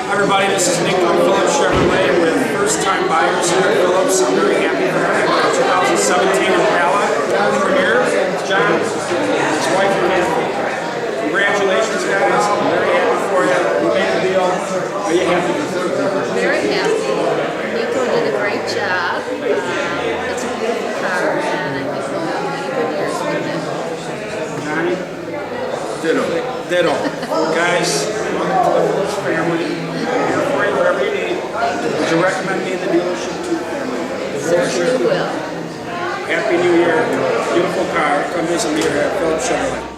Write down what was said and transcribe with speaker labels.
Speaker 1: Everybody, this is Nick from Phillips Chevrolet with first-time buyers here at Phillips. I'm very happy for having our 2017 Impala Premier. John, his wife, and Kathy. Congratulations, guys. I'm very happy for you. You made the deal. Are you happy?
Speaker 2: Very happy. Nico did a great job. It's a beautiful car, and I think we'll have many good years with it.
Speaker 1: Johnny?
Speaker 3: Ditto.
Speaker 1: Ditto. Guys, welcome to the Phillips family. I'm here for you, whatever you need. Would you recommend me in the dealership too, family?
Speaker 2: Certainly will.
Speaker 1: Happy New Year. Beautiful car. Come visit me here at Phillips Chevrolet.